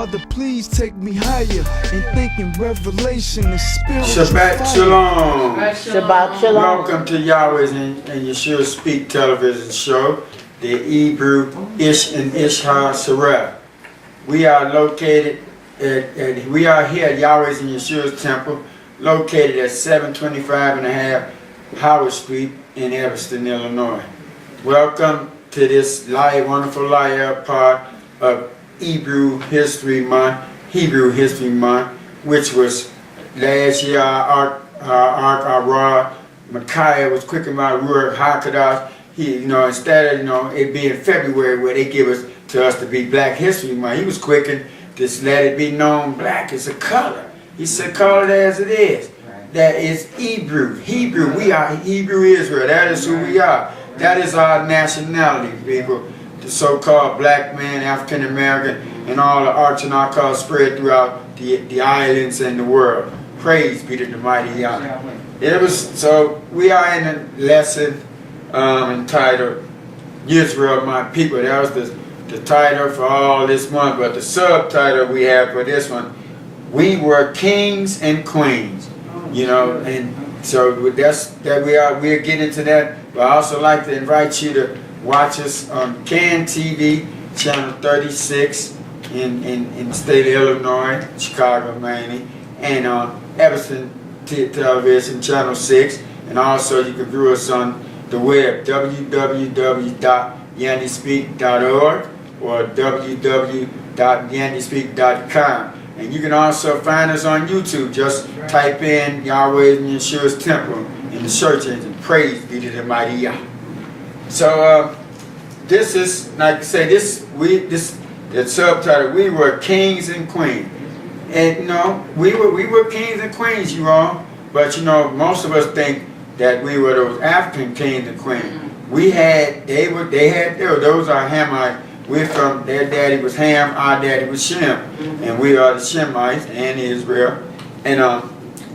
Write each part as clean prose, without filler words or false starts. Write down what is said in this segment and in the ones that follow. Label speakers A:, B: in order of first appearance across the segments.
A: Father, please take me higher and thinking revelation and spiritual
B: Shabbat
A: fire.
B: Shalom.
C: Shabbat Shalom.
B: Welcome to Yahweh's and Yahshua Speak television show, the Ibryi, Iysh, and Ishshah Shareth. We are located we are here at Yahweh's and Yahshua's temple, located at 725.5 Howard Street in Evanston, Illinois. Welcome to this wonderful Layil part of Hebrew History Month, which was last year. Our Micaiah was quickened by Ruach HaKodesh. Instead of it being February where they give us to be Black History Month, he was quickened. Just let it be known, black is a color. He said, call it as it is. That is Hebrew. We are Hebrew Israel. That is who we are. That is our nationality, people. The so-called black man, African American, and all the arts and our colors spread throughout the islands and the world. Praise be to the mighty Yahweh. So we are in a lesson entitled Yisrael, my people. That was the title for all this month, but the subtitle we have for this one, we were kings and queens. And so we're getting into that. But I also like to invite you to watch us on CAN TV, channel 36 in the state of Illinois, Chicago mainly, and on Evanston television, channel 6. And also you can view us on the web, www.yandyspeak.org or www.yandyspeak.com. And you can also find us on YouTube. Just type in Yahweh and Yeshua's temple in the search engine. Praise be to the mighty Yah. So this is, like I say, the subtitle, we were kings and queens. And we were kings and queens, you all. But most of us think that we were those African kings and queens. Those are Hamites. We're from, their daddy was Ham, our daddy was Shem, and we are the Shemites and Israel. And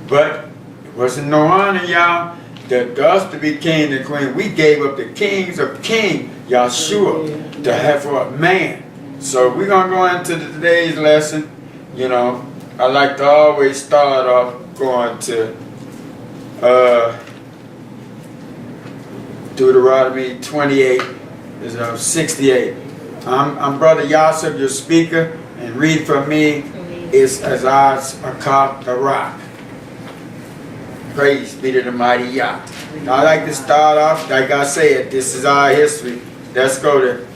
B: but it wasn't no honor, y'all, that us to be king and queen. We gave up the kings of King Yahshua to have for a man. So we're gonna go into today's lesson. I like to always start off going to Deuteronomy 28, 68. I'm Brother Yahceph, your speaker, and read for me is Azaz Akab the Rock. Praise be to the mighty Yah. Now I like to start off, like I said, this is our history. Let's go to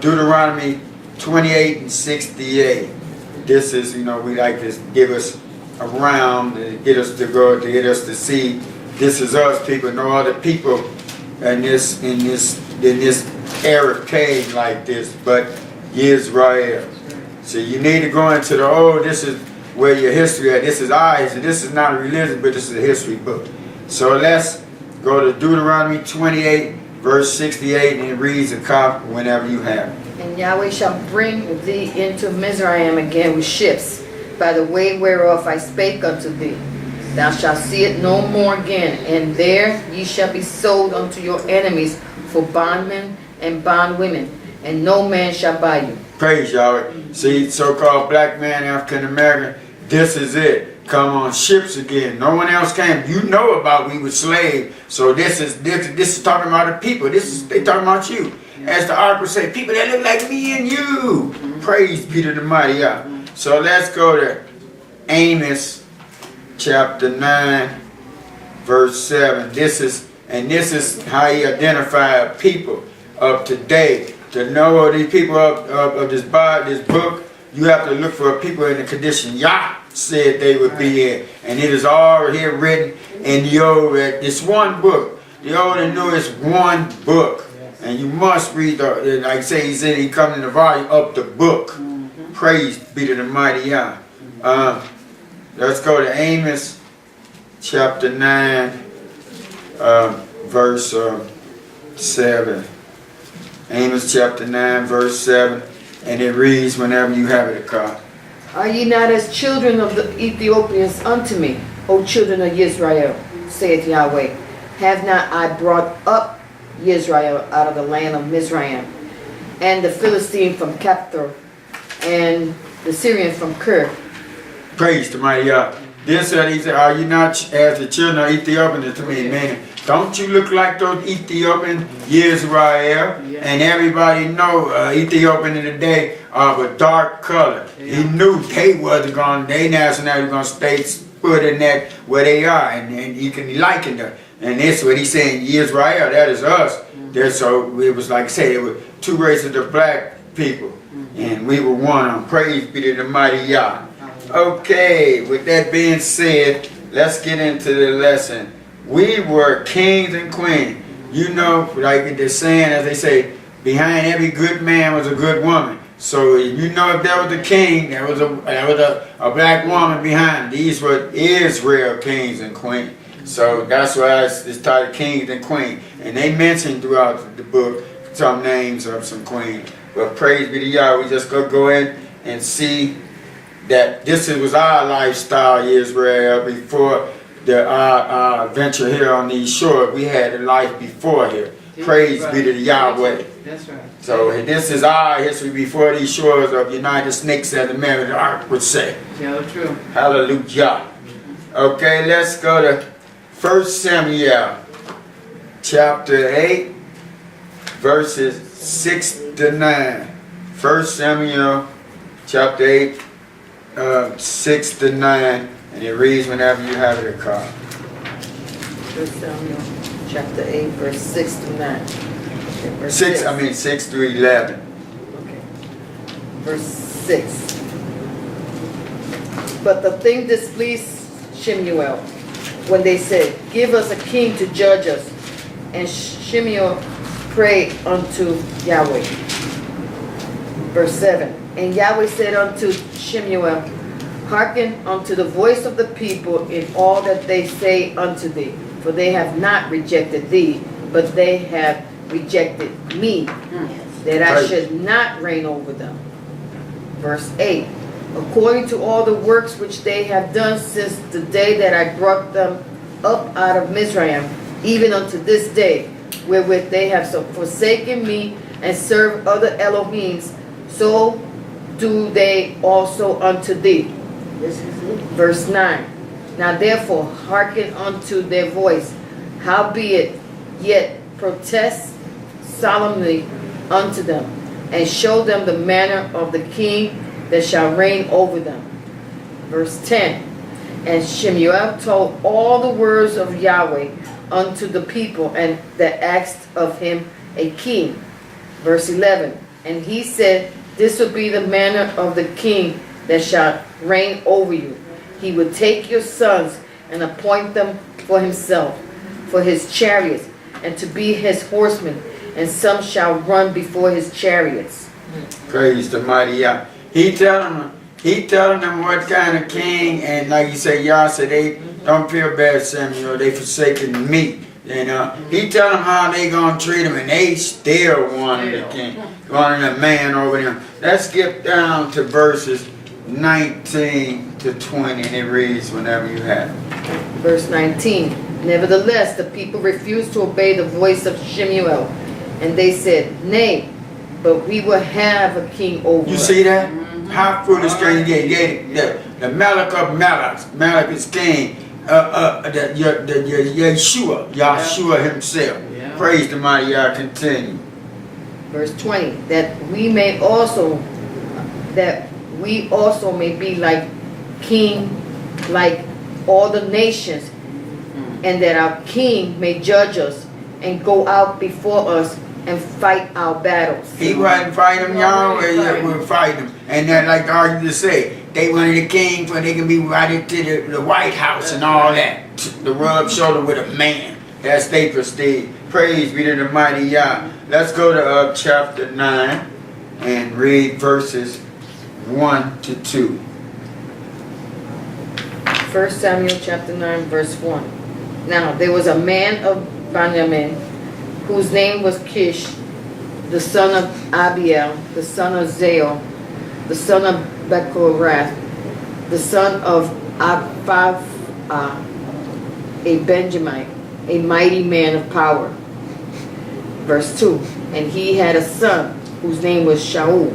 B: Deuteronomy 28 and 68. This is, we like to give us a round to get us to go, to get us to see this is us, people. No other people in this Arab cave like this, but Yisrael. So you need to go into this is where your history at. This is ours, and this is not a religion, but this is a history book. So let's go to Deuteronomy 28, verse 68, and it reads a copy whenever you have it.
C: And Yahweh shall bring thee into Mizraim again with ships, by the way whereof I spake unto thee. Thou shalt see it no more again, and there ye shall be sold unto your enemies for bondmen and bondwomen, and no man shall buy you.
B: Praise Yahweh. See, so-called black man, African American, this is it. Come on ships again. No one else came. You know about we were slaves. So this is talking about the people. They talking about you. As the ark would say, people that look like me and you. Praise be to the mighty Yah. So let's go to Amos chapter 9, verse 7. This is how he identified people of today. To know these people of this book, you have to look for people in the condition Yah said they would be in. And it is all here written in the old, this one book. The old and new is one book. And you must read, like I say, he comes in the volume of the book. Praise be to the mighty Yah. Let's go to Amos chapter 9, verse 7. Amos chapter 9, verse 7. And it reads whenever you have it, Akar.
C: Are ye not as children of the Ethiopians unto me, O children of Yisrael, saith Yahweh? Have not I brought up Yisrael out of the land of Mizraim? and the Philistine from Captor, and the Syrian from Ker.
B: Praise to my Yah. This he said, are you not as the children of Ethiopians to me? Meaning, don't you look like those Ethiopians, Yisrael?
D: Yeah.
B: And everybody know Ethiopian in the day of a dark color.
D: Yeah.
B: He knew they wasn't going, they nationality was going to stay put in that where they are, and you can liken them. And that's what he's saying, Yisrael, that is us. So it was like I say, it was two races of black people, and we were one of them. Praise be to the mighty Yah. Okay, with that being said, let's get into the lesson. We were kings and queens. You know, like the saying, as they say, behind every good man was a good woman. So you know, if there was a king, there was a black woman behind. These were Israel kings and queens. So that's why it's titled Kings and Queens. And they mentioned throughout the book some names of some queens. But praise be to Yah, we just go in and see that this was our lifestyle, Israel, before our venture here on these shores. We had a life before here. Praise be to Yahweh.
D: That's right.
B: So this is our history before these shores of United Snakes, as the man of the ark would say.
D: Yeah, true.
B: Hallelujah. Okay, let's go to 1 Samuel chapter 8, verses 6 to 9. 1 Samuel chapter 8, 6 to 9. And it reads whenever you have it, Carl.
C: 1 Samuel chapter 8, verse 6 to 9. Okay, verse
B: 6 through 11.
C: Okay. Verse 6. But the thing displeased Shemuel when they said, give us a king to judge us. And Shemuel prayed unto Yahweh. Verse 7. And Yahweh said unto Shemuel, hearken unto the voice of the people in all that they say unto thee. For they have not rejected thee, but they have rejected me, that I should not reign over them. Verse 8. According to all the works which they have done since the day that I brought them up out of Mizraim, even unto this day, wherewith they have so forsaken me and served other Elohims, so do they also unto thee. Verse 9. Now therefore hearken unto their voice, howbeit yet protest solemnly unto them, and show them the manner of the king that shall reign over them. Verse 10. And Shemuel told all the words of Yahweh unto the people, and that asked of him a king. Verse 11. And he said, this will be the manner of the king that shall reign over you. He would take your sons and appoint them for himself, for his chariots, and to be his horsemen, and some shall run before his chariots.
B: Praise the mighty Yah. He telling them what kind of king, and like you say, Yah said, they don't feel bad, Samuel, they forsaken me. You know, he tell them how they gonna treat him, and they still wanted the king, wanted a man over them. Let's skip down to verses 19 to 20, and it reads whenever you have it.
C: Verse 19. Nevertheless, the people refused to obey the voice of Shemuel, and they said, nay, but we will have a king over us.
B: You see that? How foolish can you get? The Malach of Malachs, Malach is king, Yahshua himself.
D: Yeah.
B: Praise the mighty Yah. Continue.
C: Verse 20. That we also may be like king, like all the nations, and that our king may judge us and go out before us and fight our battles.
B: He wasn't fighting them, y'all. We're fighting them. And then, like the argument say, they wanted a king so they can be right to the White House and all that. The rub shoulder with a man. That's their prestige. Praise be to the mighty Yah. Let's go to chapter 9 and read verses 1 to 2.
C: 1 Samuel chapter 9 verse 1. Now there was a man of Benjamin whose name was Kish, the son of Abiel, the son of Zael, the son of Bechorath, the son of Abipha, a Benjamite, a mighty man of power. Verse 2. And he had a son whose name was Shaul,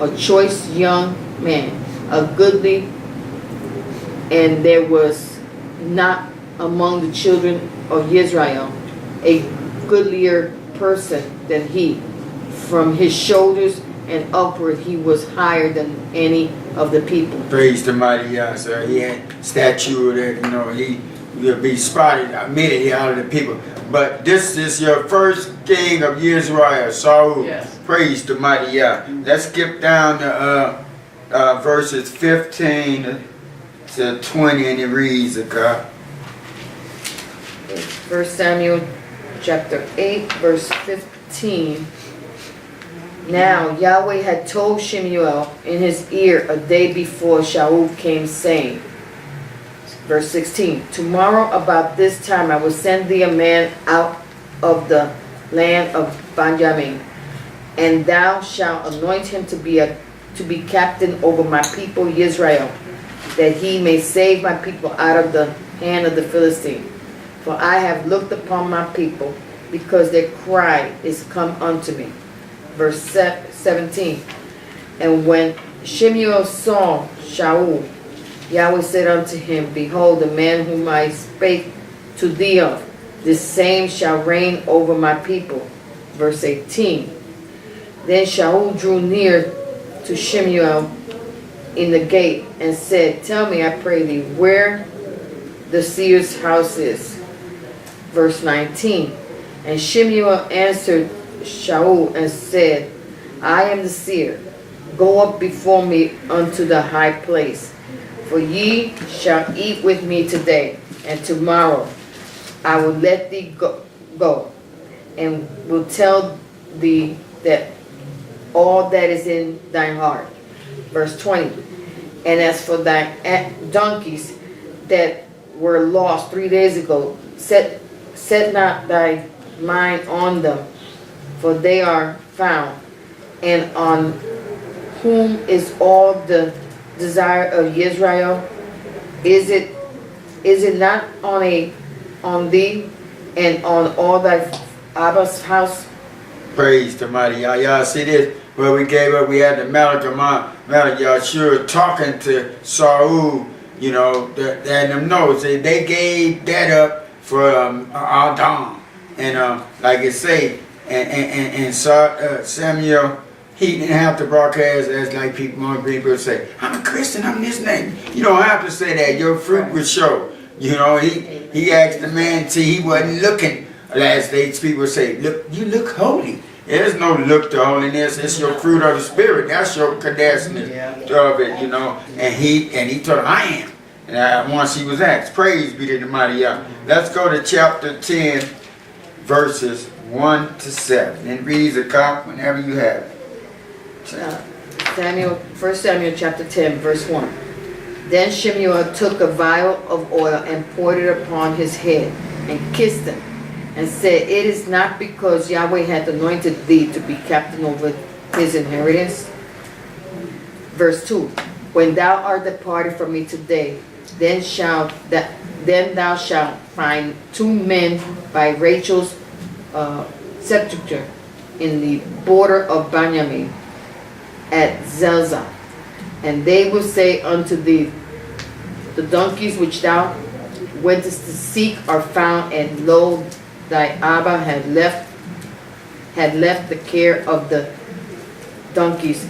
C: a choice young man, a goodly, and there was not among the children of Yisrael a goodlier person than he. From his shoulders and upward he was higher than any of the people.
B: Praise the mighty Yahshua. He had stature that, he will be spotted immediately out of the people. But this is your first king of Yisrael, Saul.
C: Yes.
B: Praise the mighty Yah. Let's skip down to verses 15 to 20, and it reads,
C: 1 Samuel chapter 8, verse 15. Now Yahweh had told Shemuel in his ear a day before Shaul came, saying, verse 16, tomorrow about this time I will send thee a man out of the land of Benjamin, and thou shalt anoint him to be captain over my people Israel, that he may save my people out of the hand of the Philistine. For I have looked upon my people, because their cry is come unto me. Verse 17. And when Shemuel saw Shaul, Yahweh said unto him, behold, the man whom I spake to thee of, this same shall reign over my people. Verse 18. Then Shaul drew near to Shemuel in the gate and said, tell me, I pray thee, where the seer's house is. Verse 19. And Shemuel answered Shaul and said, I am the seer. Go up before me unto the high place, for ye shall eat with me today, and tomorrow I will let thee go, and will tell thee that all that is in thine heart. Verse 20. And as for thy donkeys that were lost 3 days ago, set not thy mind on them, for they are found. And on whom is all the desire of Yisrael? Is it not on thee and on all thy Abba's house?
B: praise the mighty Yah. Y'all see this? Where we gave up, we had the Yahshua talking to Saul, and them notes. They gave that up for Adam. And like it say, and Samuel, he didn't have to broadcast as like people say, I'm a Christian, I'm this name. You don't have to say that. Your fruit will show. He asked the man, see, he wasn't looking. Last days people say, look, you look holy. There's no look to holiness. It's your fruit of the spirit. That's your cadasness of it, And he told him, I am. And once he was asked, praise be to the mighty Yah. Let's go to chapter 10, verses 1 to 7. And read the cop whenever you have it.
C: 1 Samuel chapter 10, verse 1. Then Shemuel took a vial of oil and poured it upon his head and kissed him and said, it is not because Yahweh hath anointed thee to be captain over his inheritance. Verse 2. When thou art departed from me today, then thou shalt find 2 men by Rachel's sepulchre in the border of Benjamin at Zelzah. And they will say unto thee, the donkeys which thou wentest to seek are found, and lo, thy Abba had left the care of the donkeys,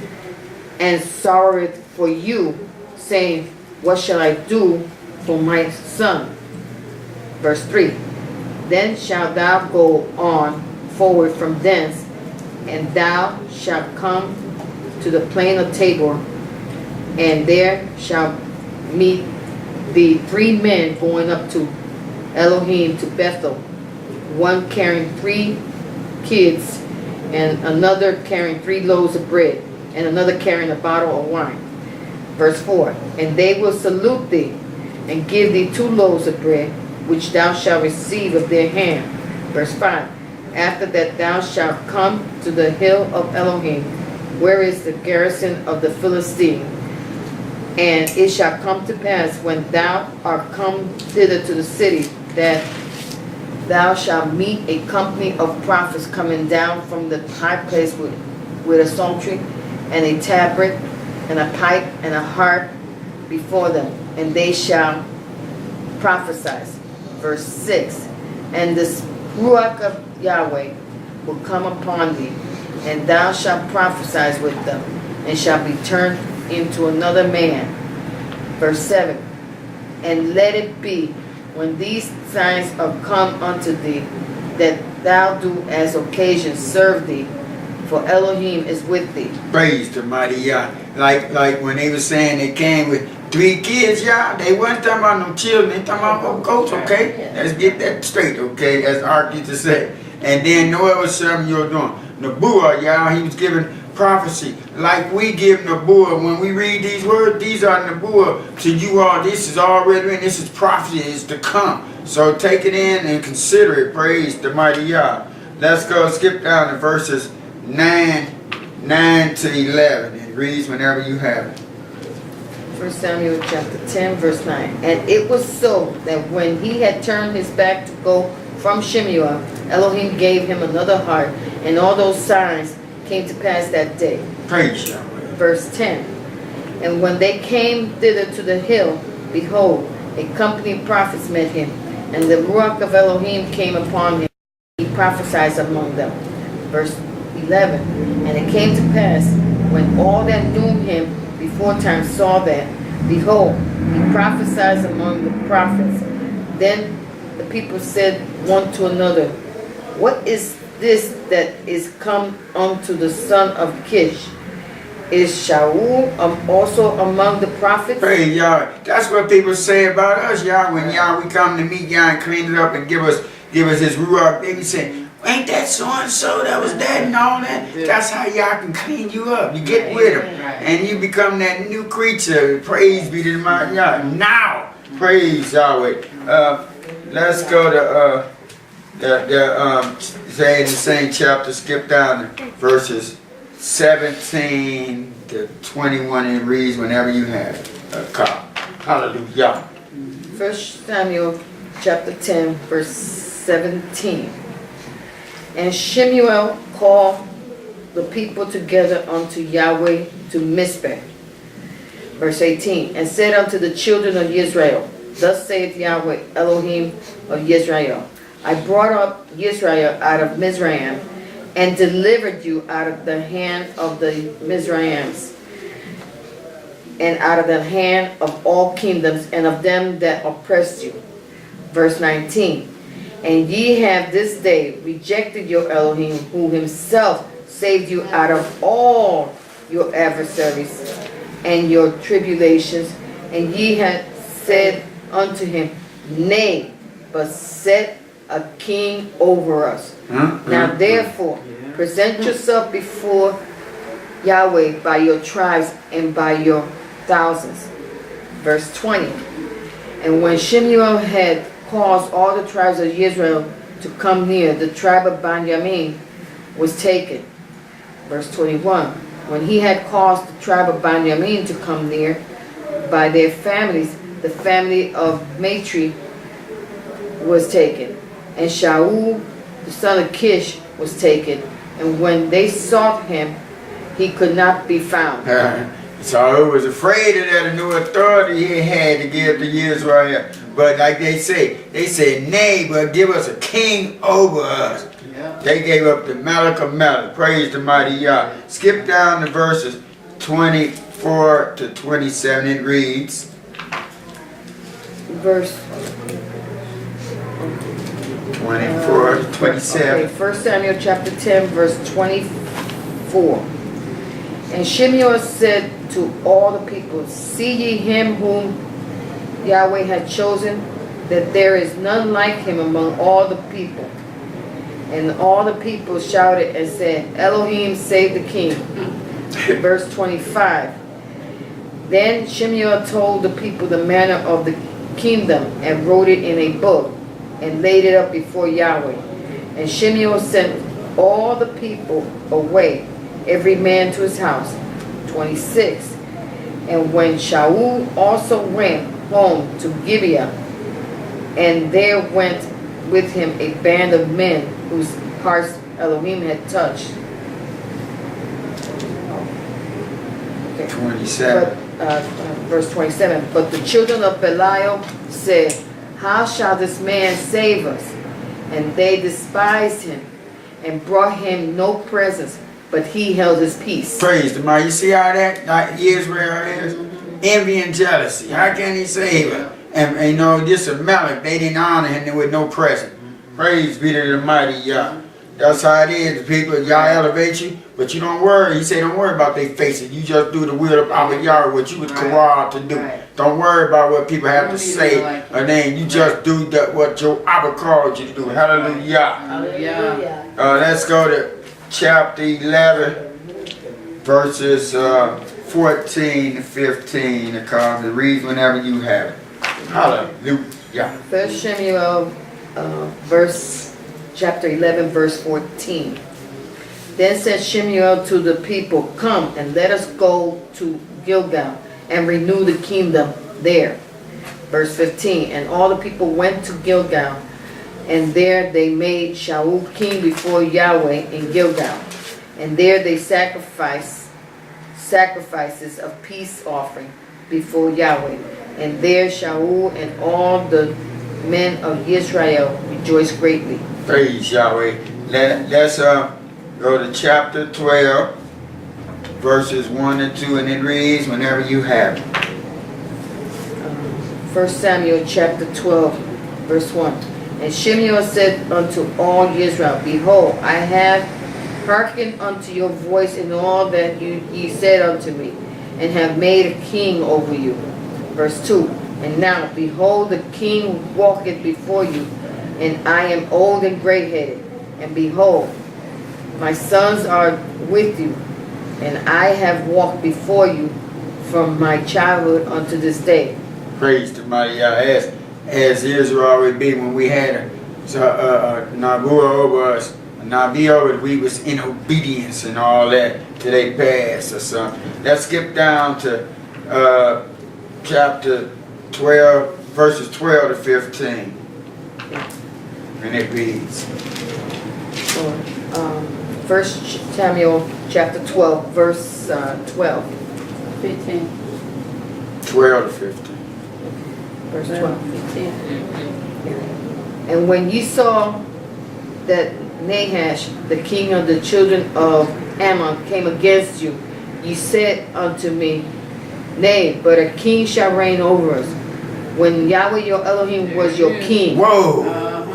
C: and sorrowed for you, saying, what shall I do for my son? Verse 3. Then shalt thou go on forward from thence, and thou shalt come to the plain of Tabor, and there shall meet thee 3 men going up to Elohim to Bethel, one carrying 3 kids, and another carrying 3 loaves of bread, and another carrying a bottle of wine. Verse 4. And they will salute thee, and give thee 2 loaves of bread, which thou shalt receive of their hand. Verse 5. After that thou shalt come to the hill of Elohim, where is the garrison of the Philistine. And it shall come to pass, when thou art come thither to the city, that thou shalt meet a company of prophets coming down from the high place with a psaltery and a tabret and a pipe and a harp before them, and they shall prophesy. Verse 6, and the Ruach of Yahweh will come upon thee, and thou shalt prophesy with them, and shalt be turned into another man. Verse 7, and let it be, when these signs are come unto thee, that thou do as occasion serve thee, for Elohim is with thee.
B: Praise the mighty Yah. Like when they were saying they came with 3 kids, y'all, they weren't talking about no children, they talking about goats, okay? Let's get that straight, okay? As Ark used to say. And then Noah was serving you doing. Nebuah, y'all, he was giving prophecy. Like we give Nebuah, when we read these words, these are Nebuah to you all. This is already written, this is prophecy, it's to come. So take it in and consider it. Praise the mighty Yah. Let's go skip down to verses 9 to 11. It reads whenever you have it.
C: 1 Samuel chapter 10, verse 9. And it was so that when he had turned his back to go from Shemuel, Elohim gave him another heart, and all those signs came to pass that day.
B: Praise Yahweh.
C: Verse 10. And when they came thither to the hill, behold, a company of prophets met him, and the Ruach of Elohim came upon him. He prophesied among them. Verse 11. And it came to pass, when all that knew him before time saw that, behold, he prophesied among the prophets. Then the people said one to another, what is this that is come unto the son of Kish? Is Shaul also among the prophets?
B: Praise Yah. That's what people say about us, Yah. When Yah, we come to meet Yah and clean it up and give us his Ruach, they be saying, ain't that so-and-so that was that and all that? That's how Yah can clean you up. You get with him. And you become that new creature. Praise be to the mighty Yah. Now, praise Yahweh. Let's go to say in the same chapter, skip down to verses 17 to 21, and it reads whenever you have it. Hallelujah.
C: 1 Samuel chapter 10, verse 17. And Shemuel called the people together unto Yahweh to Mizpeh. Verse 18. And said unto the children of Yisrael, thus saith Yahweh, Elohim of Yisrael, I brought up Yisrael out of Mizraim, and delivered you out of the hand of the Mizraims, and out of the hand of all kingdoms, and of them that oppressed you. Verse 19. And ye have this day rejected your Elohim, who himself saved you out of all your adversaries and your tribulations, and ye have said unto him, nay, but set a king over us. Now therefore, present yourself before Yahweh by your tribes and by your thousands. Verse 20. And when Shemuel had caused all the tribes of Israel to come near, the tribe of Benjamin was taken. Verse 21. When he had caused the tribe of Benjamin to come near by their families, the family of Matri was taken, and Shaul the son of Kish was taken, and when they sought him, he could not be found.
B: So he was afraid of that new authority he had to give to Israel. But like they said, nay, but give us a king over us. Yeah. They gave up the Malach of Malach. Praise the mighty Yah. Skip down to verses 24 to 27. It reads.
C: Verse
B: 24 to 27.
C: Okay, 1 Samuel chapter 10, verse 24. And Shemuel said to all the people, see ye him whom Yahweh had chosen, that there is none like him among all the people. And all the people shouted and said, Elohim save the king. Verse 25. Then Shemuel told the people the manner of the kingdom, and wrote it in a book, and laid it up before Yahweh. And Shemuel sent all the people away, every man to his house. 26. And when Shaul also went home to Gibeah, and there went with him a band of men whose hearts Elohim had touched. Okay.
B: 27.
C: But, verse 27. But the children of Belial said, how shall this man save us? And they despised him and brought him no presents, but he held his peace.
B: Praise the Lord. You see how that like Israel is? Envy and jealousy. How can he save her? And you know, this Amalek, they didn't honor him with no present. Praise be to the mighty Yah. That's how it is. The people, Yah elevate you, but you don't worry. He said, don't worry about their faces. You just do the will of our Yah, what you was called to do. Don't worry about what people have to say. Or then you just do what your Abba called you to do. Hallelujah.
C: Hallelujah.
B: Let's go to chapter 11, verses 14 to 15. Because it reads whenever you have it. Hallelujah.
C: First Samuel, chapter 11, verse 14. Then said Shemuel to the people, come and let us go to Gilgal and renew the kingdom there. Verse 15. And all the people went to Gilgal, and there they made Shaul king before Yahweh in Gilgal. And there they sacrifices of peace offering before Yahweh. And there Shaul and all the men of Yisrael rejoiced greatly.
B: Praise Yahweh. Let's go to chapter 12, verses 1 and 2, and it reads whenever you have it.
C: 1 Samuel chapter 12, verse 1. And Shemuel said unto all Israel, behold, I have hearkened unto your voice in all that ye said unto me, and have made a king over you. Verse 2. And now, behold, the king walketh before you, and I am old and gray-headed. And behold, my sons are with you, and I have walked before you from my childhood unto this day.
B: Praise the mighty Yah. As Israel always be when we had a Nabu over us, a Nabi over us, we was in obedience and all that till they passed or something. Let's skip down to chapter 12, verses 12 to 15. And it reads.
C: 1 Samuel chapter 12, verse 12.
D: 15.
B: 12 to 15.
C: Verse 12.
D: 15.
C: And when ye saw that Nahash, the king of the children of Ammon, came against you, ye said unto me, nay, but a king shall reign over us, when Yahweh your Elohim was your king.
B: Whoa!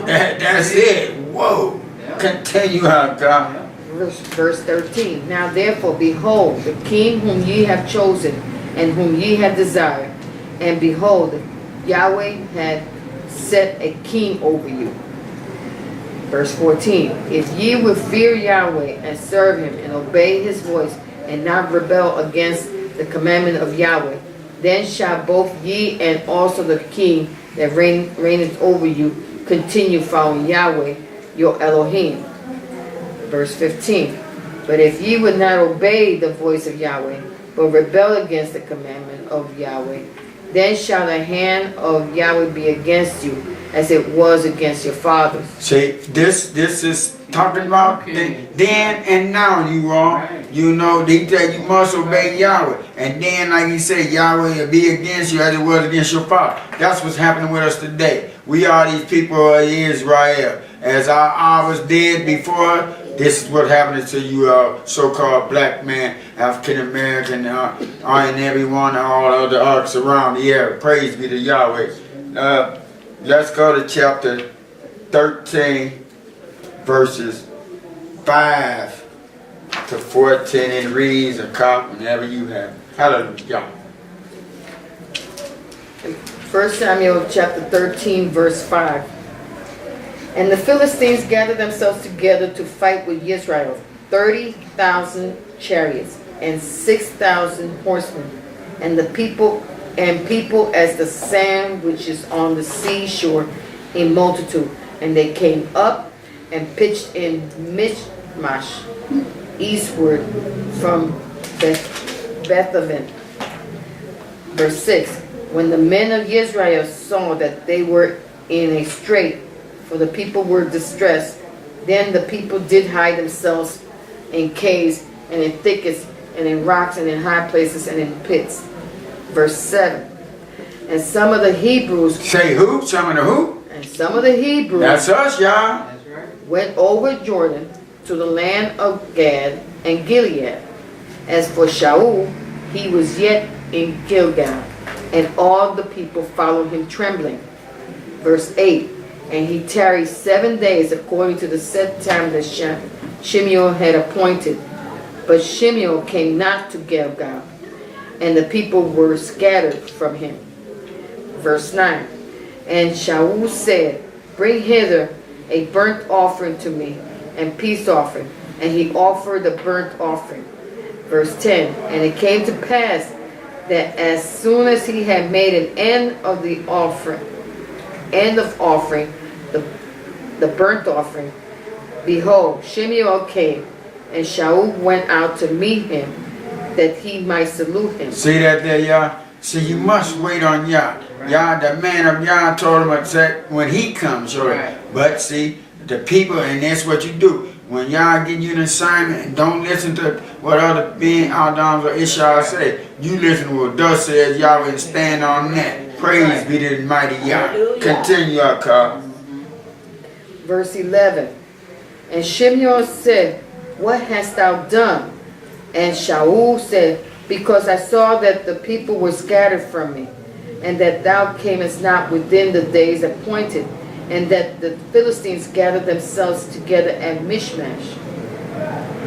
B: That's it. Whoa! Continue on, God.
C: Verse 13. Now therefore, behold, the king whom ye have chosen, and whom ye have desired, and behold, Yahweh had set a king over you. Verse 14. If ye will fear Yahweh, and serve him, and obey his voice, and not rebel against the commandment of Yahweh, then shall both ye and also the king that reigneth over you continue following Yahweh your Elohim. Verse 15. But if ye would not obey the voice of Yahweh, but rebel against the commandment of Yahweh, then shall the hand of Yahweh be against you, as it was against your fathers.
B: See, this is talking about then and now, you all.
D: Right.
B: You know, they tell you must obey Yahweh. And then, like he said, Yahweh will be against you as it was against your father. That's what's happening with us today. We are these people of Israel. As our hours did before, this is what happens to you so-called black man, African American, and everyone, all other arcs around the area. Praise be to Yahweh. Let's go to chapter 13, verses 5 to 14, and reads a cop whenever you have it. Hallelujah.
C: 1 Samuel chapter 13, verse 5. And the Philistines gathered themselves together to fight with Yisrael, 30,000 chariots and 6,000 horsemen, and the people as the sand which is on the seashore in multitude. And they came up and pitched in Michmash, eastward from Bethaven. Verse 6. When the men of Israel saw that they were in a strait, for the people were distressed, then the people did hide themselves in caves and in thickets and in rocks, and in high places, and in pits. Verse 7. And some of the Hebrews...
B: Say who? Some of the who?
C: And some of the Hebrews...
B: That's us, y'all.
C: ...went over Jordan to the land of Gad and Gilead. As for Shaul, he was yet in Gilgal, and all the people followed him trembling. Verse 8. And he tarried 7 days according to the set time that Shemuel had appointed. But Shemuel came not to Gilgal, and the people were scattered from him. Verse 9. And Shaul said, Bring hither a burnt offering to me, and peace offering. And he offered the burnt offering. Verse 10. And it came to pass that as soon as he had made an end of offering the burnt offering, behold, Shemuel came, and Shaul went out to meet him, that he might salute him.
B: See that there, y'all? See, you must wait on Yah. Yah, the man of Yah, told him that when he comes, right? But see, the people, and that's what you do. When Yah give you an assignment, and don't listen to what other being Adams or Ishshah say. You listen to what thus says Yahweh and stand on that. Praise be to the mighty Yah. Continue, Carl.
C: Verse 11. And Shemuel said, What hast thou done? And Shaul said, Because I saw that the people were scattered from me, and that thou camest not within the days appointed, and that the Philistines gathered themselves together at Michmash.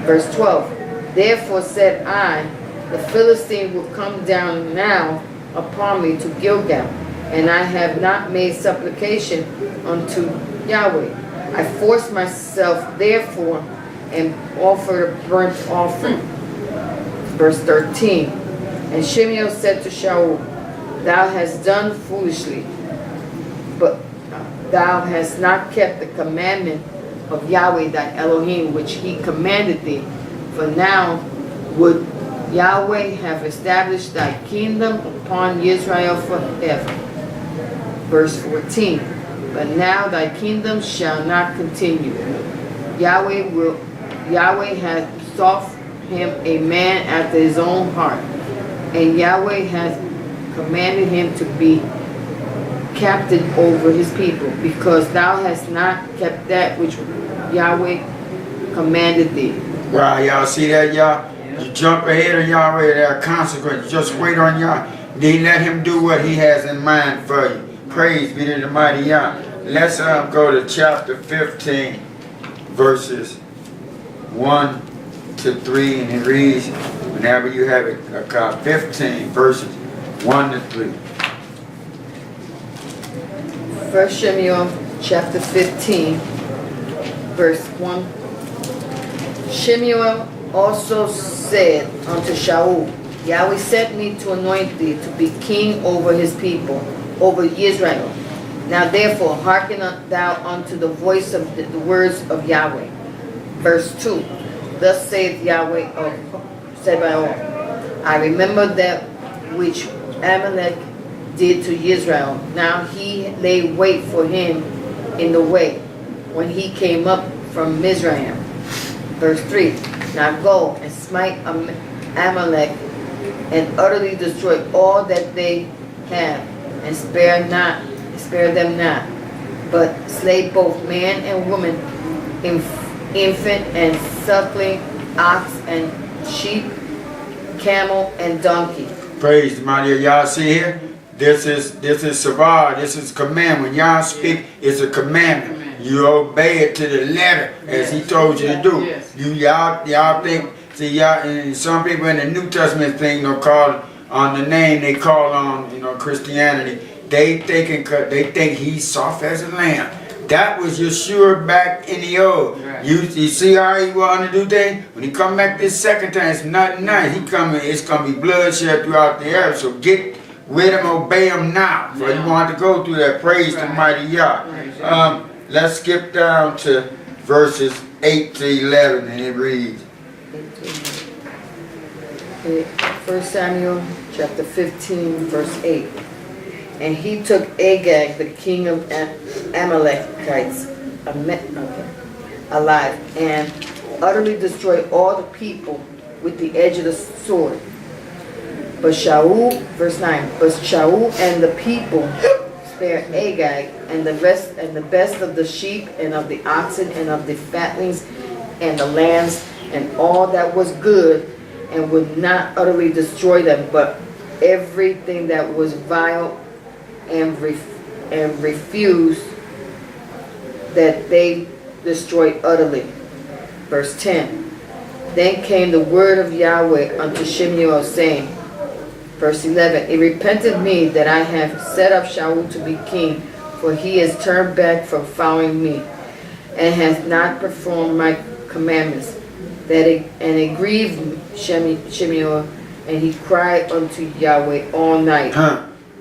C: Verse 12. Therefore said I, the Philistine will come down now upon me to Gilgal, and I have not made supplication unto Yahweh. I forced myself therefore and offered a burnt offering. Verse 13. And Shemuel said to Shaul, Thou hast done foolishly, but thou hast not kept the commandment of Yahweh thy Elohim, which he commanded thee. For now would Yahweh have established thy kingdom upon Yisrael forever. Verse 14. But now thy kingdom shall not continue. Yahweh hath sought him a man after his own heart, and Yahweh hath commanded him to be captain over his people, because thou hast not kept that which Yahweh commanded thee.
B: Wow, y'all see that, y'all? You jump ahead of Yahweh, there are consequences. Just wait on Yah. Then let him do what he has in mind for you. Praise be to the mighty Yah. Let's go to chapter 15, verses 1 to 3, and it reads, whenever you have it, 15 verses 1 to 3.
C: 1 Shemuel chapter 15, verse 1. Shemuel also said unto Shaul, Yahweh sent me to anoint thee to be king over his people, over Yisrael. Now therefore hearken thou unto the voice of the words of Yahweh. Verse 2. Thus saith Yahweh of Sabaoth, I remember that which Amalek did to Yisrael. Now he laid wait for him in the way, when he came up from Mizraim. Verse 3. Now go and smite Amalek, and utterly destroy all that they have, and spare them not, but slay both man and woman, infant and suckling, ox and sheep, camel and donkey.
B: Praise the mighty Yah. See here? This is SABBATH. This is command. When Yah speak, it's a commandment. You obey it to the letter as he told you to do. Y'all think, see, y'all, and some people in the New Testament thing don't call on the name they call on, Christianity. They think he's soft as a lamb. That was Yahshua back in the old. Right. You see how he wanted to do things? When he come back this second time, it's nothing nice. It's gonna be bloodshed throughout the earth. So get with him, obey him now. So you want to go through that. Praise the mighty Yah. Let's skip down to verses 8 to 11, and it reads.
C: 1 Samuel chapter 15, verse 8. And he took Agag, the king of Amalekites, alive, and utterly destroyed all the people with the edge of the sword. But Shaul, verse 9, but Shaul and the people spared Agag and the best of the sheep and of the oxen and of the fatlings and the lambs and all that was good, and would not utterly destroy them, but everything that was vile and refused that they destroy utterly. Verse 10. Then came the word of Yahweh unto Shemuel, saying, verse 11, it repented me that I have set up Shaul to be king, for he has turned back from following me, and has not performed my commandments. And it grieved Shemuel, and he cried unto Yahweh all night.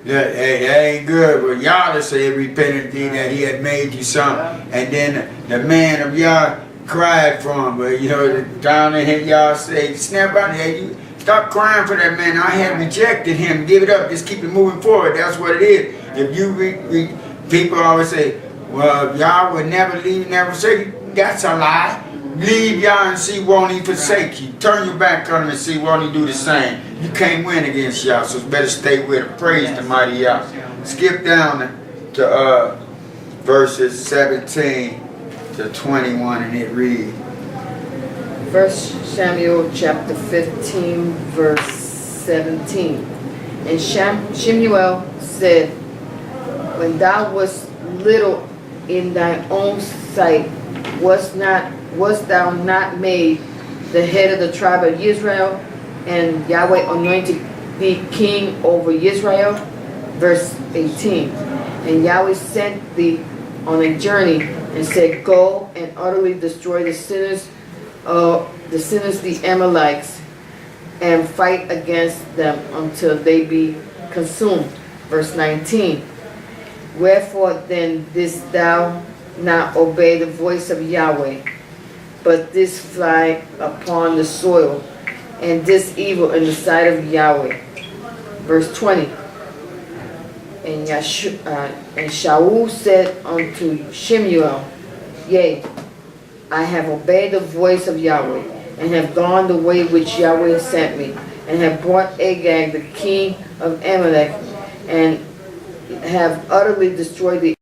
B: That ain't good, but Yah to say it repented thee that he had made you something, and then the man of Yah cried for him. But you know, down in here, Yah say, snap out there, you stop crying for that man. I had rejected him. Give it up. Just keep it moving forward. That's what it is. If you people always say, well, Yah would never leave, never forsake you. That's a lie. Leave Yah and see won't he forsake you. Turn your back on him and see won't he do the same. You can't win against Yah, so it's better stay with him. Praise the mighty Yah. Skip down to verses 17 to 21, and it reads.
C: 1 Samuel chapter 15, verse 17. And Shemuel said, when thou wast little in thy own sight, was thou not made the head of the tribe of Israel, and Yahweh anointed thee king over Israel? Verse 18. And Yahweh sent thee on a journey, and said, go and utterly destroy the sinners, the Amalekites, and fight against them until they be consumed. Verse 19. Wherefore then didst thou not obey the voice of Yahweh, but this fly upon the soil, and this evil in the sight of Yahweh? Verse 20. And Shaul said unto Shemuel, yea, I have obeyed the voice of Yahweh, and have gone the way which Yahweh sent me, and have brought Agag the king of Amalek, and have utterly destroyed the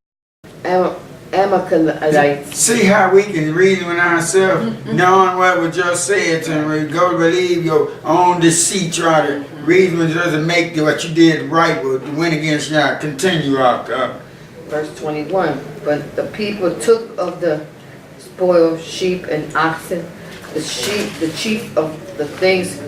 C: Amalekites.
B: See how we can reason with ourselves, knowing what was just said to him. We go believe your own deceit, try to reason with us and make what you did right, but win against Yah. Continue out.
C: Verse 21. But the people took of the spoil sheep and oxen, the chief of the things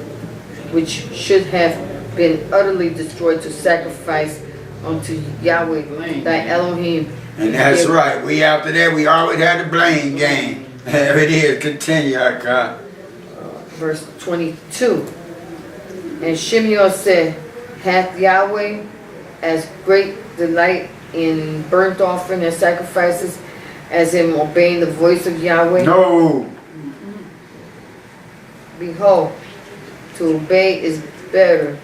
C: which should have been utterly destroyed, to sacrifice unto Yahweh thy Elohim.
B: And that's right. We after that, we always had the blame game. There it is. Continue, our God.
C: Verse 22. And Shemuel said, hath Yahweh as great delight in burnt offering and sacrifices as in obeying the voice of Yahweh?
B: No.
C: Behold, to obey is better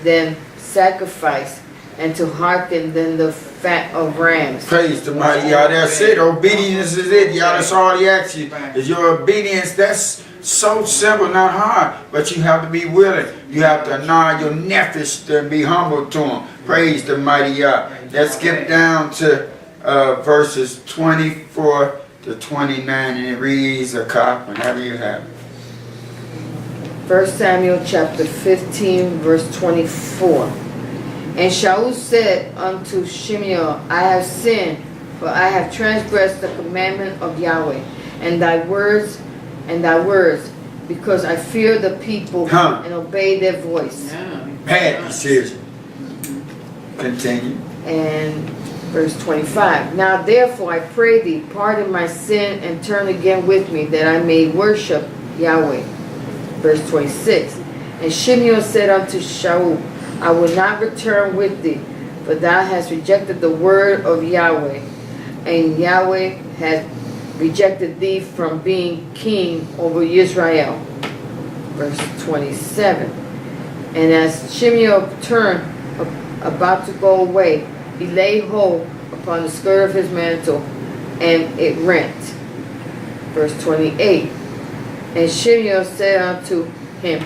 C: than sacrifice, and to hearken than the fat of rams.
B: Praise the mighty Yah. That's it. Obedience is it. Yah, that's all he asks you. Is your obedience. That's so simple, not hard. But you have to be willing. You have to nod your nephesh to be humble to him. Praise the mighty Yah. Let's skip down to verses 24 to 29, and it reads a cop whenever you have it.
C: 1 Samuel chapter 15, verse 24. And Shaul said unto Shemuel, I have sinned, for I have transgressed the commandment of Yahweh, and thy words, because I fear the people and obey their voice.
B: Bad decision. Continue.
C: And verse 25. Now therefore I pray thee, pardon my sin, and turn again with me, that I may worship Yahweh. Verse 26. And Shemuel said unto Shaul, I will not return with thee, for thou hast rejected the word of Yahweh, and Yahweh has rejected thee from being king over Yisrael. Verse 27. And as Shemuel turned about to go away, he laid hold upon the skirt of his mantle, and it rent. Verse 28. And Shemuel said unto him,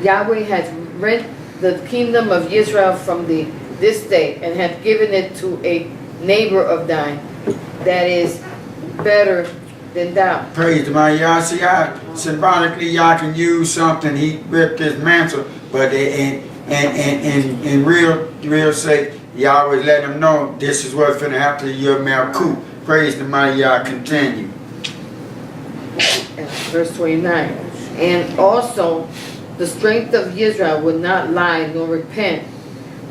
C: Yahweh has rent the kingdom of Yisrael from this day, and hath given it to a neighbor of thine, that is better than thou.
B: Praise the mighty Yah. See, symbolically, Yah can use something. He ripped his mantle, but in real sake, Yah was letting them know this is what's finna happen to your Malkut. Praise the mighty Yah. Continue.
C: Verse 29. And also the strength of Israel would not lie nor repent,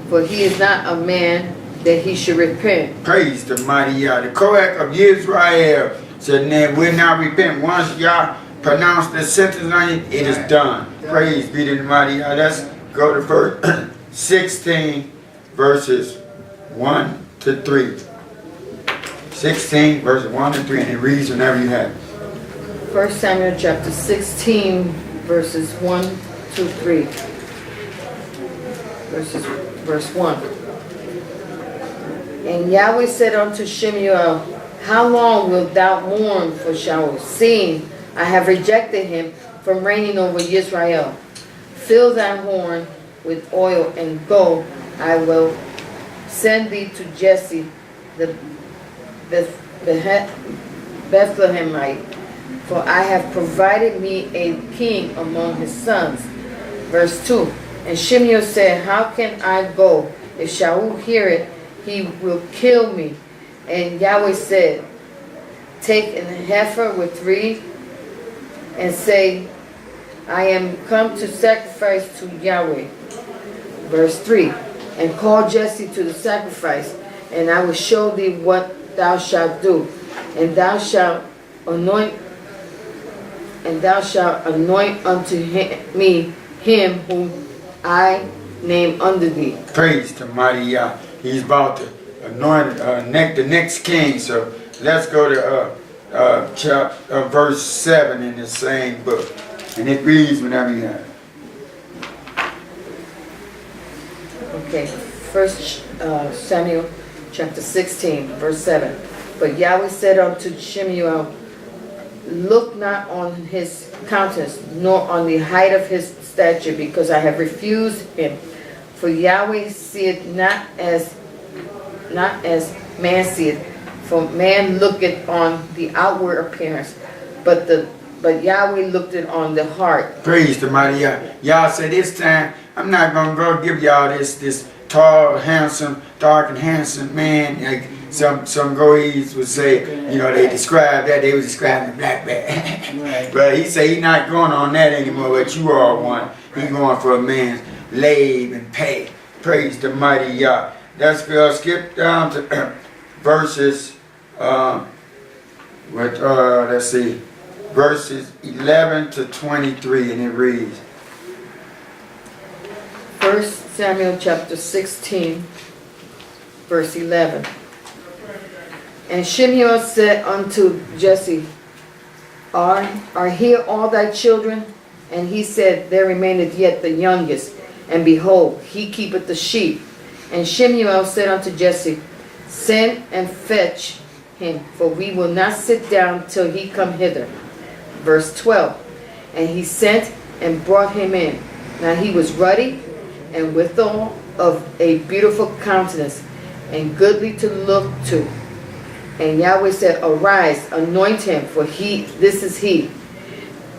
C: for he is not a man that he should repent.
B: Praise the mighty Yah. The Koach of Yisrael said, "Now will not repent." Once Yah pronounced the sentence on you, it is done. Praise be to the mighty Yah. Let's go to verse 16, verses 1 to 3. 16, verses 1 to 3, and it reads whenever you have it.
C: 1 Samuel chapter 16, verses 1 to 3. Verse 1. And Yahweh said unto Shemuel, how long wilt thou mourn for Shaul, seeing I have rejected him from reigning over Yisrael? Fill thy horn with oil, and go, I will send thee to Jesse the Bethlehemite, for I have provided me a king among his sons. Verse 2. And Shemuel said, how can I go? If Shaul hear it, he will kill me. And Yahweh said, take an heifer with 3, and say, I am come to sacrifice to Yahweh. Verse 3. And call Jesse to the sacrifice, and I will show thee what thou shalt do. And thou shalt anoint unto me him whom I name under thee.
B: Praise the mighty Yah. He's about to anoint the next king. So let's go to verse 7 in the same book. And it reads whenever you have it.
C: Okay, 1 Samuel chapter 16, verse 7. But Yahweh said unto Shemuel, look not on his countenance, nor on the height of his stature, because I have refused him. For Yahweh seeth not as man seeth, for man looketh on the outward appearance, but Yahweh looked it on the heart.
B: Praise the mighty Yah. Yah said, this time, I'm not going to go give y'all this tall, handsome, dark and handsome man. Like some goyis would say, you know, they describe that, they was describing the black man. Right. But he said he's not going on that anymore, but you all want. He's going for a man's lave and pay. Praise the mighty Yah. Let's go skip down to verses, let's see, verses 11 to 23, and it reads.
C: 1 Samuel chapter 16, verse 11. And Shemuel said unto Jesse, Are here all thy children? And he said, There remaineth yet the youngest, and behold, he keepeth the sheep. And Shemuel said unto Jesse, Send and fetch him, for we will not sit down till he come hither. Verse 12. And he sent and brought him in. Now he was ruddy, and withal of a beautiful countenance, and goodly to look to. And Yahweh said, Arise, anoint him, for this is he.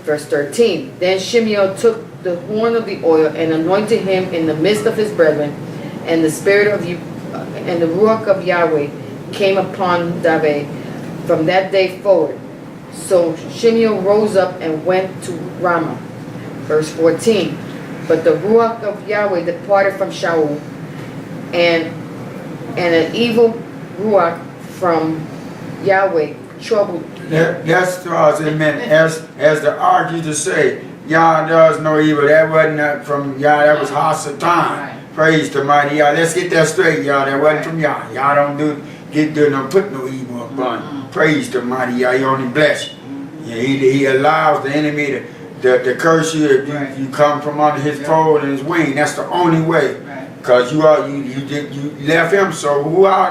C: Verse 13. Then Shemuel took the horn of the oil and anointed him in the midst of his brethren, and the spirit of and the ruach of Yahweh came upon David from that day forward. So Shemuel rose up and went to Ramah. Verse 14. But the ruach of Yahweh departed from Shaul, and an evil ruach from Yahweh troubled.
B: That's what it meant. As the ark used to say, Yah does no evil. That wasn't from Yah, that was Hasatan. Right. Praise the mighty Yah. Let's get that straight, Yah. That wasn't from Yah. Yah don't put no evil upon. Praise the mighty Yah. He only bless you. Yeah, he allows the enemy to curse you if you come from under his fold and his wing. That's the only way. Because you left him, so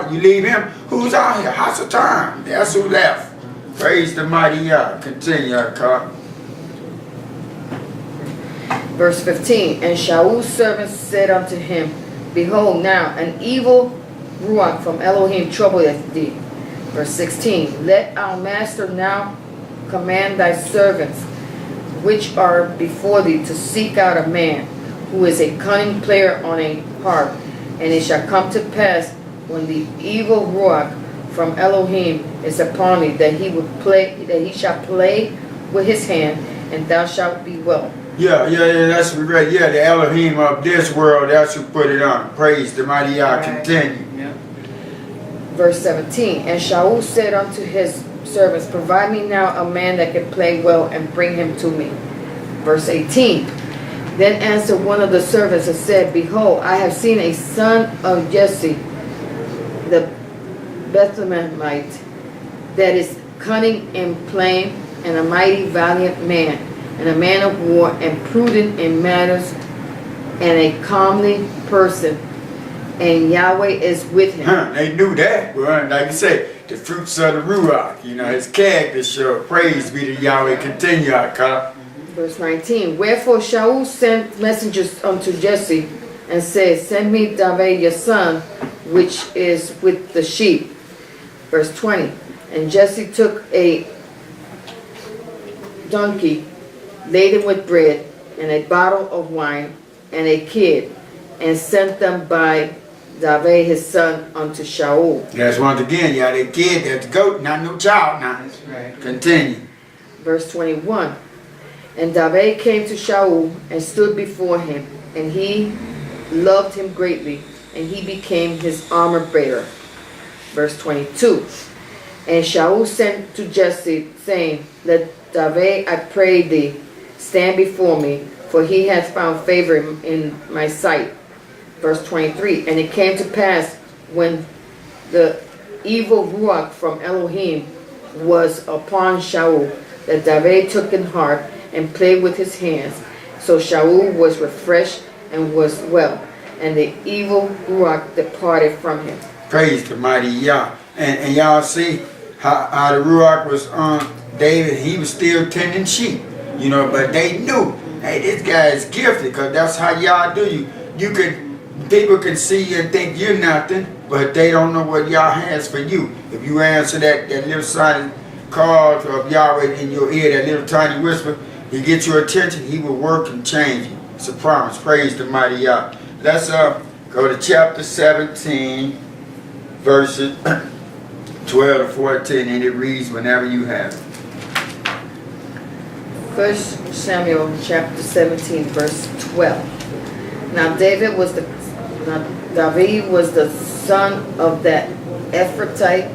B: you leave him? Who's out here? Hasatan. That's who left. Praise the mighty Yah. Continue, Carl.
C: Verse 15, and Shaul's servants said unto him, Behold, now an evil ruach from Elohim troubleth thee. Verse 16, let our master now command thy servants, which are before thee, to seek out a man who is a cunning player on a harp. And it shall come to pass, when the evil ruach from Elohim is upon thee, that he shall play with his hand, and thou shalt be well.
B: Yeah, that's right. Yeah, the Elohim of this world, that's who put it on. Praise the mighty Yah.
C: Right.
B: Continue.
C: Yeah. Verse 17, and Shaul said unto his servants, Provide me now a man that can play well, and bring him to me. Verse 18, then answered one of the servants and said, Behold, I have seen a son of Jesse, the Bethlehemite, that is cunning in playing, and a mighty valiant man, and a man of war, and prudent in matters, and a comely person, and Yahweh is with him.
B: They knew that. Well, like you say, the fruits of the Ruach, you know, his character show. Praise be to Yahweh. Continue, Akah.
C: Verse 19, wherefore Shaul sent messengers unto Jesse, and said, Send me David your son, which is with the sheep. Verse 20, and Jesse took a donkey laden with bread, and a bottle of wine, and a kid, and sent them by David his son unto Shaul.
B: That's once again, y'all, that kid, that's the goat, not no child now.
D: That's right.
B: Continue.
C: Verse 21, and David came to Shaul, and stood before him, and he loved him greatly, and he became his armor bearer. Verse 22, and Shaul sent to Jesse, saying, Let David, I pray thee, stand before me, for he hath found favor in my sight. Verse 23, and it came to pass, when the evil ruach from Elohim was upon Shaul, that David took in heart, and played with his hands. So Shaul was refreshed, and was well, and the evil ruach departed from him.
B: Praise the mighty Yah. And y'all see how the Ruach was on David. He was still tending sheep, you know, but they knew, hey, this guy is gifted, because that's how Yah do you. People can see you and think you're nothing, but they don't know what Yah has for you. If you answer that little silent call of Yahweh in your ear, that little tiny whisper, he gets your attention, he will work and change you. It's a promise. Praise the mighty Yah. Let's go to chapter 17, verses 12 to 14, and it reads whenever you have it.
C: 1 Samuel chapter 17, verse 12. Now David was the son of that Ephrathite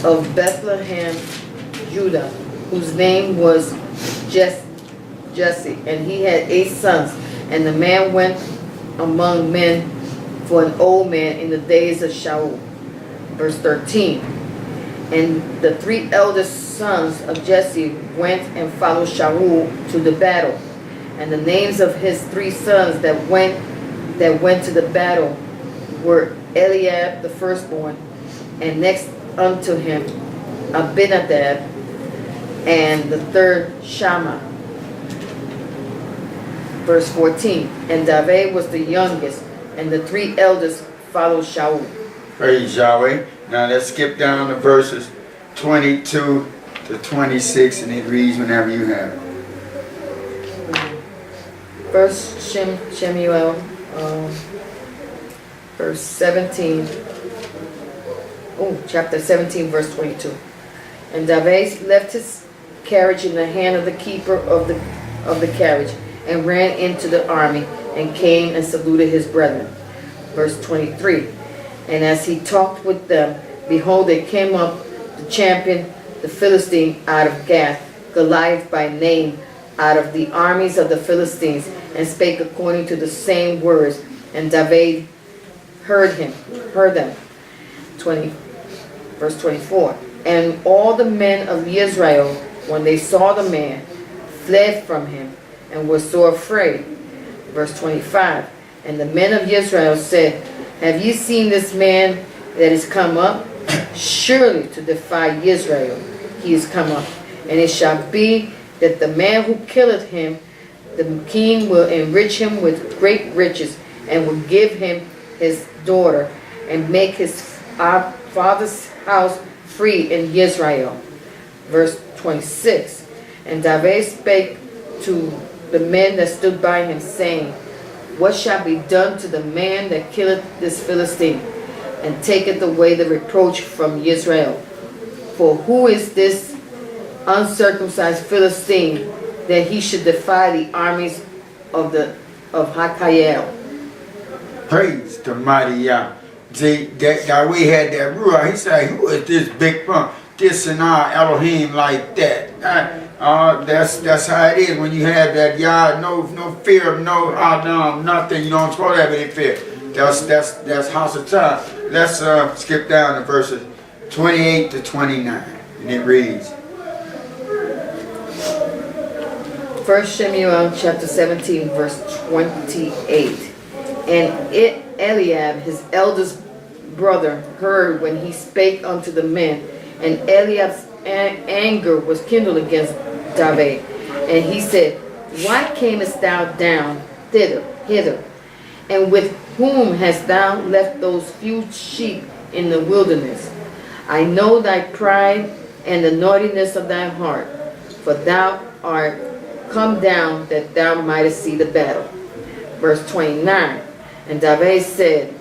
C: of Bethlehem, Judah, whose name was Jesse, and he had 8 sons. And the man went among men for an old man in the days of Shaul. Verse 13. And the 3 eldest sons of Jesse went and followed Shaul to the battle. And the names of his 3 sons that went to the battle were Eliab the firstborn, and next unto him Abinadab, and the third Shammah. Verse 14. And David was the youngest, and the 3 eldest followed Shaul.
B: Praise Yahweh. Now let's skip down to verses 22 to 26, and it reads whenever you have it.
C: First Shemuel, verse 17. Chapter 17, verse 22. And David left his carriage in the hand of the keeper of the carriage, and ran into the army, and came and saluted his brethren. Verse 23. And as he talked with them, behold, there came up the champion, the Philistine, out of Gath, Goliath by name, out of the armies of the Philistines, and spake according to the same words. And David heard them. Verse 24. And all the men of Yisrael, when they saw the man, fled from him, and were so afraid. Verse 25. And the men of Yisrael said, Have ye seen this man that is come up? Surely to defy Yisrael he is come up. And it shall be that the man who killeth him The king will enrich him with great riches, and will give him his daughter, and make his father's house free in Yisrael. Verse 26. And David spake to the men that stood by him, saying, What shall be done to the man that killeth this Philistine, and taketh away the reproach from Yisrael? For who is this uncircumcised Philistine, that he should defy the armies of Hakael?
B: Praise the mighty Yah. See, that we had that ruach. He said, who is this big punk? This and our Elohim like that. That's how it is when you have that Yah. No fear of no Adam, nothing. You don't supposed to have any fear. That's house of time. Let's skip down to verses 28 to 29, and it reads.
C: 1 Samuel chapter 17, verse 28. And Eliab, his eldest brother, heard when he spake unto the men, and Eliab's anger was kindled against David. And he said, Why camest thou down hither? And with whom hast thou left those few sheep in the wilderness? I know thy pride and the naughtiness of thy heart, for thou art come down that thou mightest see the battle. Verse 29. And David said,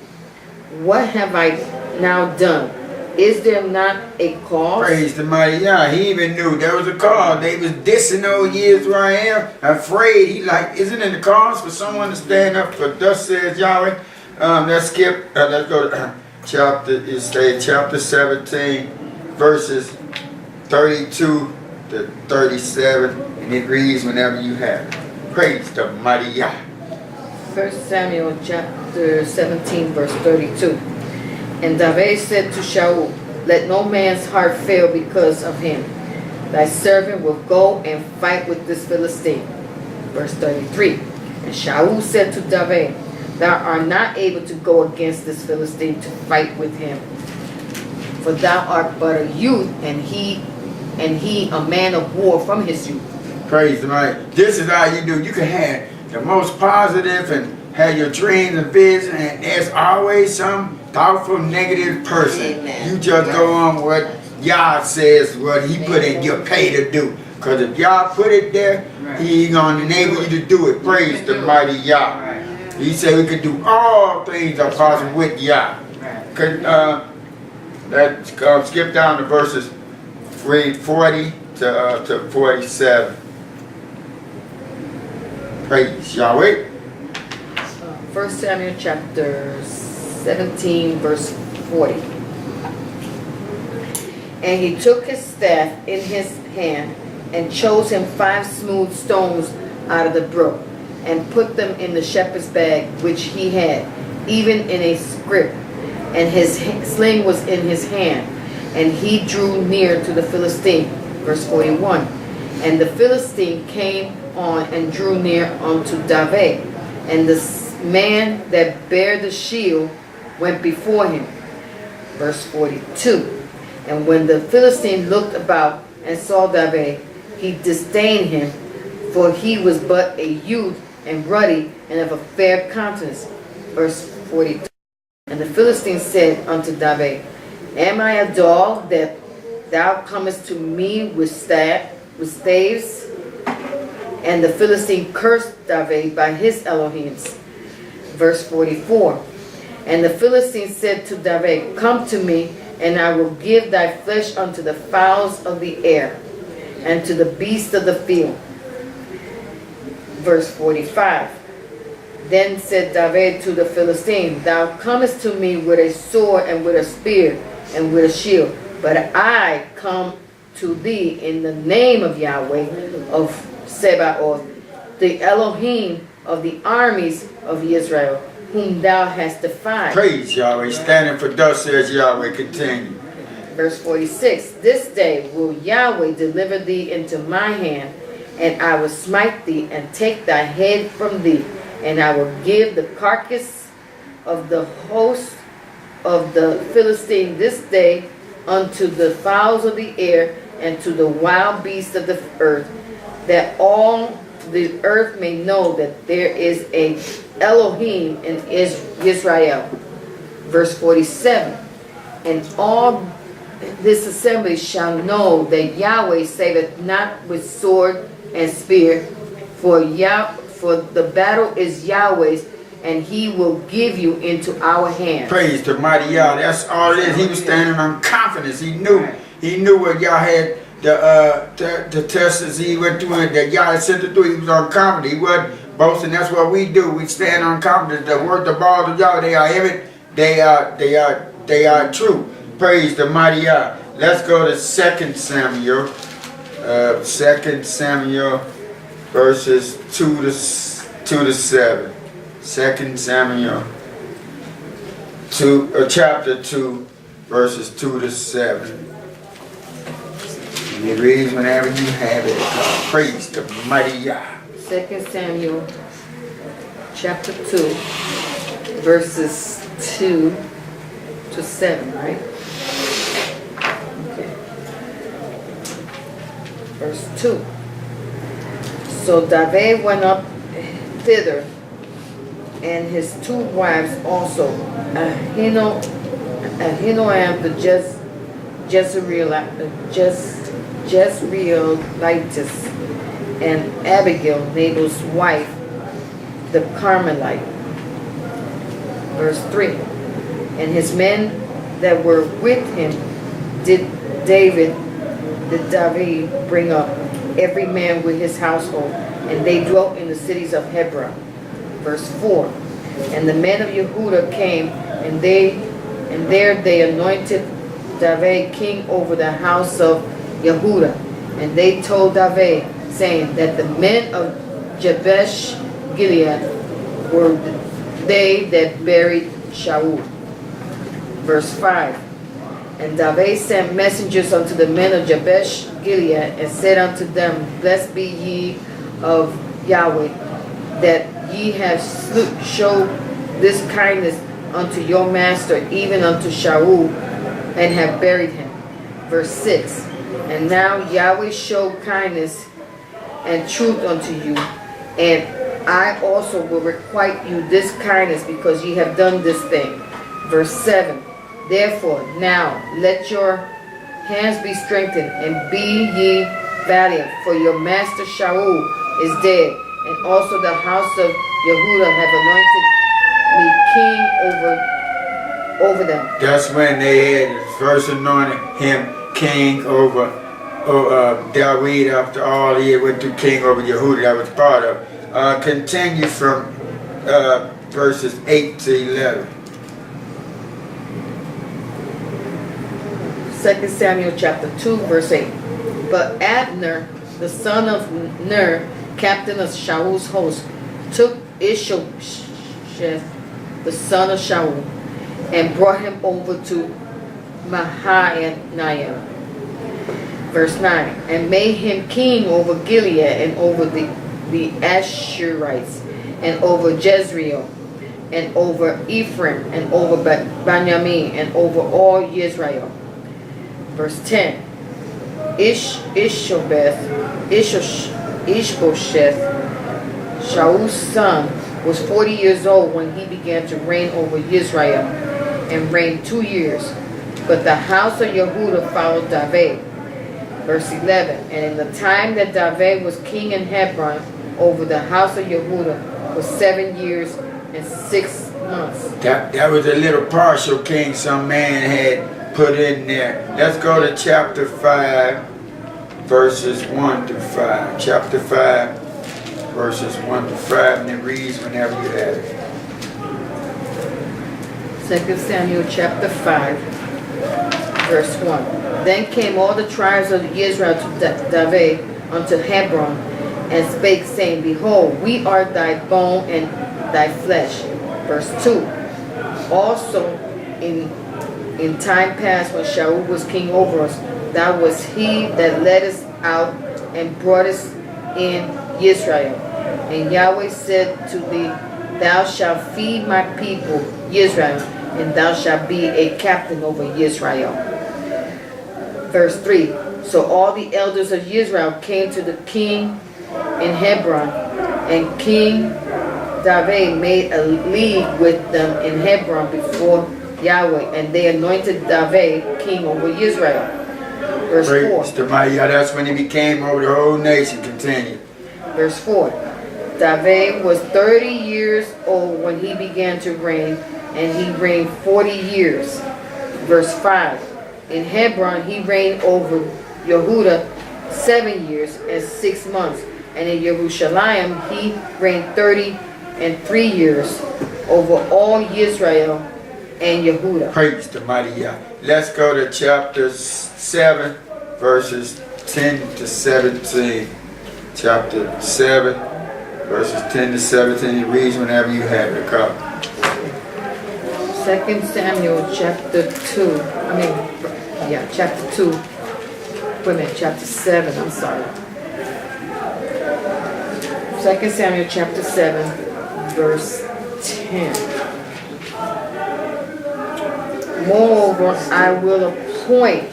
C: What have I now done? Is there not a cause?
B: Praise the mighty Yah. He even knew there was a cause. They was dissing old Yisrael, afraid. He like, isn't it the cause for someone to stand up for thus says Yahweh? Let's skip, let's go to chapter 17, verses 32 to 37, and it reads whenever you have it. Praise the mighty Yah.
C: 1 Samuel chapter 17, verse 32. And David said to Shaul, Let no man's heart fail because of him. Thy servant will go and fight with this Philistine. Verse 33. And Shaul said to David, Thou art not able to go against this Philistine to fight with him. For thou art but a youth, and he a man of war from his youth.
B: Praise the mighty. This is how you do. You can have the most positive and have your dreams and vision, and there's always some thoughtful negative person.
C: Amen.
B: You just go on what Yah says, what he put in your pay to do. Because if Yah put it there, he going to enable you to do it. Praise the mighty Yah. He said we could do all things are possible with Yah. Let's skip down to verses 40 to 47. Praise Yahweh.
C: 1 Samuel chapter 17, verse 40. And he took his staff in his hand, and chose him 5 smooth stones out of the brook, and put them in the shepherd's bag which he had, even in a scrip, and his sling was in his hand, and he drew near to the Philistine. Verse 41. And the Philistine came on and drew near unto David, and the man that bare the shield went before him. Verse 42. And when the Philistine looked about and saw David, he disdained him, for he was but a youth, and ruddy, and of a fair countenance. Verse 42. And the Philistine said unto David, Am I a dog that thou comest to me with staves? And the Philistine cursed David by his Elohims. Verse 44. And the Philistine said to David, Come to me, and I will give thy flesh unto the fowls of the air, and to the beasts of the field. Verse 45. Then said David to the Philistine, Thou comest to me with a sword and with a spear and with a shield, but I come to thee in the name of Yahweh of SABBATH, the Elohim of the armies of Israel, whom thou hast defied.
B: Praise Yahweh. Standing for thus says Yahweh. Continue.
C: Verse 46. This day will Yahweh deliver thee into my hand, and I will smite thee and take thy head from thee, and I will give the carcass of the host of the Philistine this day unto the fowls of the air and to the wild beasts of the earth, that all the earth may know that there is a Elohim in Yisrael. Verse 47. And all this assembly shall know that Yahweh saveth not with sword and spear, for the battle is Yahweh's, and he will give you into our hands.
B: Praise the mighty Yah. That's all it is. He was standing on confidence. He knew what Yah had the tests he went through and that Yah had sent it through. He was on confidence. He wasn't boasting. That's what we do. We stand on confidence. The word, the balls of Yah, they are heavy. They are true. Praise the mighty Yah. Let's go to 2 Samuel. 2 Samuel verses 2 to 7. 2 Samuel chapter 2 verses 2 to 7. You read whenever you have it. Praise the mighty Yah.
C: 2 Samuel chapter 2 verses 2 to 7, right? Okay. Verse 2. So David went up thither, and his 2 wives also, Ahinoam the Jezreelitess, and Abigail, Nabal's wife, the Carmelite. Verse 3. And his men that were with him did David bring up, every man with his household, and they dwelt in the cities of Hebron. Verse 4. And the men of Yehudah came, and there they anointed David king over the house of Yehudah. And they told David, saying that the men of Jabesh Gilead were they that buried Shaul. Verse 5. And David sent messengers unto the men of Jabesh Gilead, and said unto them, Blessed be ye of Yahweh, that ye have showed this kindness unto your master, even unto Shaul, and have buried him. Verse 6. And now Yahweh show kindness and truth unto you, and I also will requite you this kindness, because ye have done this thing. Verse 7. Therefore now let your hands be strengthened, and be ye valiant, for your master Shaul is dead, and also the house of Yehudah have anointed me king over them.
B: That's when they had first anointed him king over David. After all, he went to king over Yehudah. That was part of. Continue from verses 8 to 11.
C: 2 Samuel chapter 2 verse 8. But Abner, the son of Ner, captain of Shaul's host, took Ishshah, the son of Shaul, and brought him over to Mahanaim. Verse 9. And made him king over Gilead, and over the Ashurites, and over Jezreel, and over Ephraim, and over Benjamin, and over all Israel. Verse 10. Ishbosheth, Shaul's son, was 40 years old when he began to reign over Israel, and reigned 2 years. But the house of Yehudah followed David. Verse 11. And in the time that David was king in Hebron, over the house of Yehudah was 7 years and 6 months.
B: That was a little partial king some man had put in there. Let's go to chapter 5, verses 1 to 5. Chapter 5, verses 1 to 5, and it reads whenever you have it.
C: 2 Samuel chapter 5, verse 1. Then came all the tribes of Israel to David unto Hebron, and spake, saying, Behold, we are thy bone and thy flesh. Verse 2. Also in time past, when Shaul was king over us, thou was he that led us out and brought us in Yisrael. And Yahweh said to thee, Thou shalt feed my people Yisrael, and thou shalt be a captain over Yisrael. Verse 3. So all the elders of Yisrael came to the king in Hebron, and King David made a league with them in Hebron before Yahweh, and they anointed David king over Israel. Verse 4.
B: Praise to my Yah. That's when he became over the whole nation. Continue.
C: Verse 4. David was 30 years old when he began to reign, and he reigned 40 years. Verse 5. In Hebron he reigned over Yehudah 7 years and 6 months, and in Jerusalem he reigned 33 years over all Israel and Yehudah.
B: Praise the mighty Yah. Let's go to chapter 7, verses 10 to 17. Chapter 7, verses 10 to 17. It reads whenever you have the copy.
C: 2 Samuel chapter 2. Chapter 2. Wait a minute, chapter 7, I'm sorry. 2 Samuel chapter 7, verse 10. Moreover, I will appoint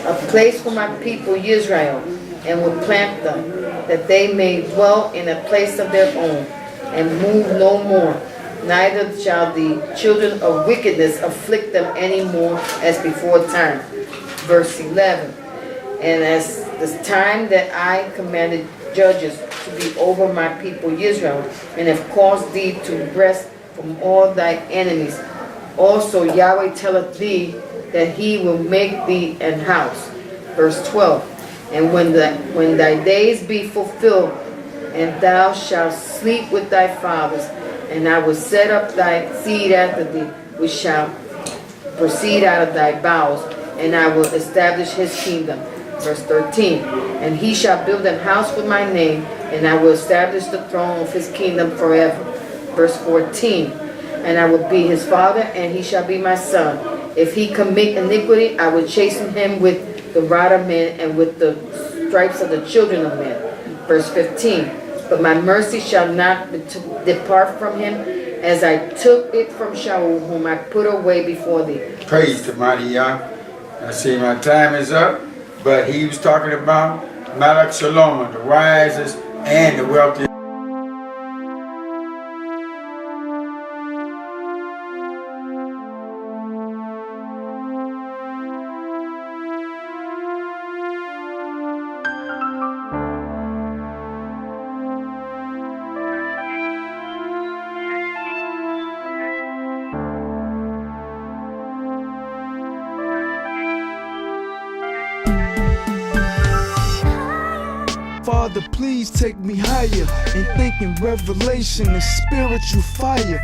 C: a place for my people Israel, and will plant them, that they may dwell in a place of their own, and move no more. Neither shall the children of wickedness afflict them any more as before time. Verse 11. And as the time that I commanded judges to be over my people Israel, and have caused thee to rest from all thy enemies, also Yahweh telleth thee that he will make thee an house. Verse 12. And when thy days be fulfilled, and thou shalt sleep with thy fathers, and I will set up thy seed after thee, which shall proceed out of thy bowels, and I will establish his kingdom. Verse 13. And he shall build an house for my name, and I will establish the throne of his kingdom forever. Verse 14. And I will be his father, and he shall be my son. If he commit iniquity, I will chasten him with the rod of men, and with the stripes of the children of men. Verse 15. But my mercy shall not depart from him, as I took it from Shaul, whom I put away before thee.
B: Praise the mighty Yah. I see my time is up, but he was talking about Malach Shalom, the wisest and the wealthiest.
A: Father, please take me higher in thinking revelation and spiritual fire.